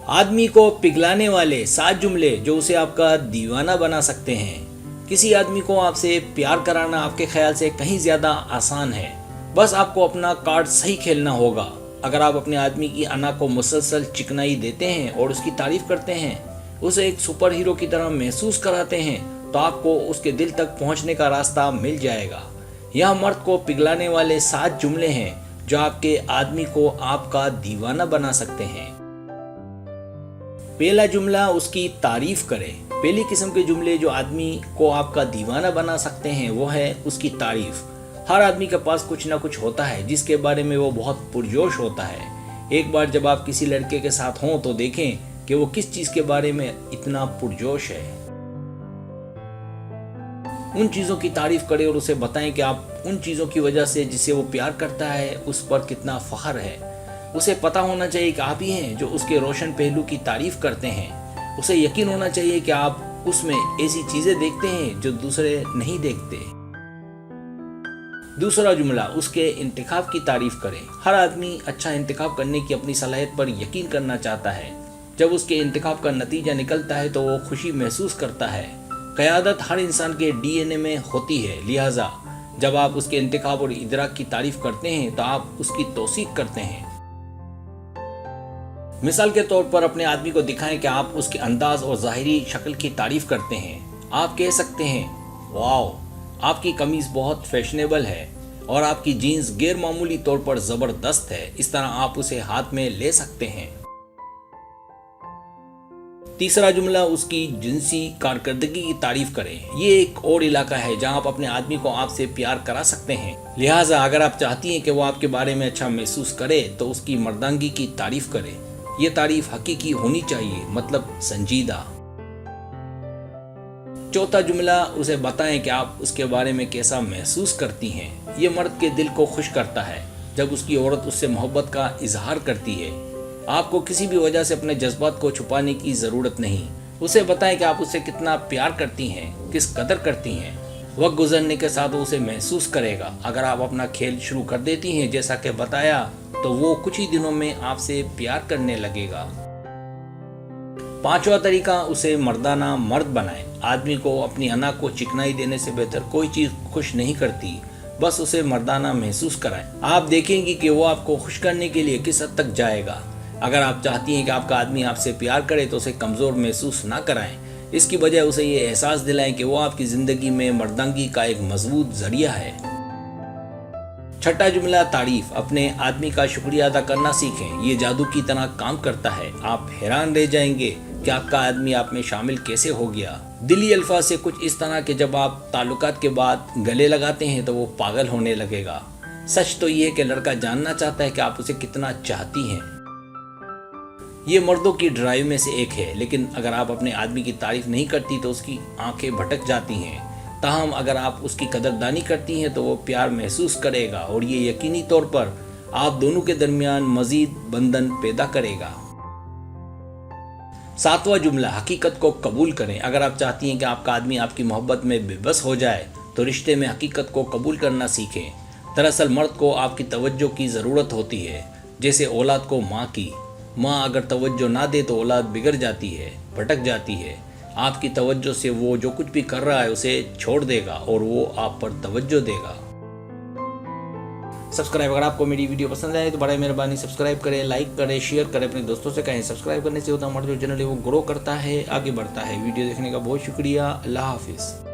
आदमी को पिघलाने वाले 7 जुमले जो उसे आपका दीवाना बना सकते हैं। किसी आदमी को आपसे प्यार कराना आपके ख्याल से कहीं ज़्यादा आसान है। बस आपको अपना कार्ड सही खेलना होगा। अगर आप अपने आदमी की अना को मुसलसल चिकनाई देते हैं और उसकी तारीफ करते हैं, उसे एक सुपर हीरो की तरह महसूस कराते हैं, तो आपको उसके दिल तक पहुंचने का रास्ता मिल जाएगा। यह मर्द को पिघलाने वाले 7 जुमले हैं जो आपके आदमी को आपका दीवाना बना सकते हैं। पहला जुमला, उसकी तारीफ करें। पहली किस्म के जुमले जो आदमी को आपका दीवाना बना सकते हैं वो है उसकी तारीफ। हर आदमी के पास कुछ ना कुछ होता है जिसके बारे में वो बहुत पुरजोश होता है। एक बार जब आप किसी लड़के के साथ हों तो देखें कि वो किस चीज के बारे में इतना पुरजोश है। उन चीजों की तारीफ करें और उसे बताएं कि आप उन चीजों की वजह से जिससे वो प्यार करता है उस पर कितना फख्र है। उसे पता होना चाहिए कि आप ही हैं जो उसके रोशन पहलू की तारीफ करते हैं। उसे यकीन होना चाहिए कि आप उसमें ऐसी चीजें देखते हैं जो दूसरे नहीं देखते। दूसरा जुमला, उसके इंतखाब की तारीफ करें। हर आदमी अच्छा इंतखाब करने की अपनी सलाहियत पर यकीन करना चाहता है। जब उसके इंतखाब का नतीजा निकलता है तो वो खुशी महसूस करता है। क़यादत हर इंसान के डीएनए में होती है, लिहाजा जब आप उसके इंतखाब और इदराक की तारीफ करते हैं तो आप उसकी तौसीक करते हैं। मिसाल के तौर पर अपने आदमी को दिखाएं कि आप उसके अंदाज और ज़ाहिरी शक्ल की तारीफ करते हैं। आप कह सकते हैं, वाओ, आपकी कमीज बहुत फैशनेबल है और आपकी जीन्स गैर मामूली तौर पर ज़बरदस्त है। इस तरह आप उसे हाथ में ले सकते हैं। तीसरा जुमला, उसकी जिनसी कारकर्दगी की तारीफ करें। ये एक और इलाका है जहां आप अपने आदमी को आपसे प्यार करा सकते हैं। लिहाजा अगर आप चाहती हैं कि वो आपके बारे में अच्छा महसूस करे तो उसकी मर्दानगी की तारीफ करें। ये तारीफ हकीकी होनी चाहिए, मतलब संजीदा। चौथा जुमला, उसे बताएं कि आप उसके बारे में कैसा महसूस करती हैं। ये मर्द के दिल को खुश करता है जब उसकी औरत उससे मोहब्बत का इजहार करती है। आपको किसी भी वजह से अपने जज्बात को छुपाने की ज़रूरत नहीं। उसे बताएं कि आप उससे कितना प्यार करती हैं, किस कदर करती हैं। वक्त गुजरने के साथ वो उसे महसूस करेगा। अगर आप अपना खेल शुरू कर देती हैं जैसा कि बताया, तो वो कुछ ही दिनों में आपसे प्यार करने लगेगा। पांचवा तरीका, उसे मर्दाना मर्द बनाएं। आदमी को अपनी अना को चिकनाई देने से बेहतर कोई चीज़ खुश नहीं करती। बस उसे मर्दाना महसूस कराएं। आप देखेंगे कि वो आपको खुश करने के लिए किस हद तक जाएगा। अगर आप चाहती हैं कि आपका आदमी आपसे प्यार करे तो उसे कमज़ोर महसूस ना कराएं। इसकी बजाय उसे ये एहसास दिलाएं कि वो आपकी ज़िंदगी में मर्दानगी का एक मजबूत जरिया है। छठा जुमला, तारीफ। अपने आदमी का शुक्रिया अदा करना सीखें। ये जादू की तरह काम करता है। आप हैरान रह जाएंगे कि आपका आदमी आप में शामिल कैसे हो गया। दिली अल्फाज से कुछ इस तरह के जब आप ताल्लुकात के बाद गले लगाते हैं तो वो पागल होने लगेगा। सच तो ये है कि लड़का जानना चाहता है कि आप उसे कितना चाहती हैं। ये मर्दों की ड्राइव में से एक है, लेकिन अगर आप अपने आदमी की तारीफ नहीं करती तो उसकी आंखें भटक जाती हैं। ताहम अगर आप उसकी कदरदानी करती हैं तो वो प्यार महसूस करेगा और ये यकीनी तौर पर आप दोनों के दरमियान मजीद बंधन पैदा करेगा। सातवां जुमला, हकीकत को कबूल करें। अगर आप चाहती हैं कि आपका आदमी आपकी मोहब्बत में बेबस हो जाए तो रिश्ते में हकीकत को कबूल करना सीखें। दरअसल मर्द को आपकी तवज्जो की ज़रूरत होती है, जैसे औलाद को माँ की। माँ अगर तवज्जो ना दे तो औलाद बिगड़ जाती है, भटक जाती है। आपकी तवज्जो से वो जो कुछ भी कर रहा है उसे छोड़ देगा और वो आप पर तवज्जो देगा। सब्सक्राइब, अगर आपको मेरी वीडियो पसंद आए तो बड़ा मेहरबानी सब्सक्राइब करें, लाइक करें, शेयर करें, अपने दोस्तों से कहें। सब्सक्राइब करने से होता हमारा जो चैनल है वो ग्रो करता है, आगे बढ़ता है। वीडियो देखने का बहुत शुक्रिया। अल्लाह हाफिज़।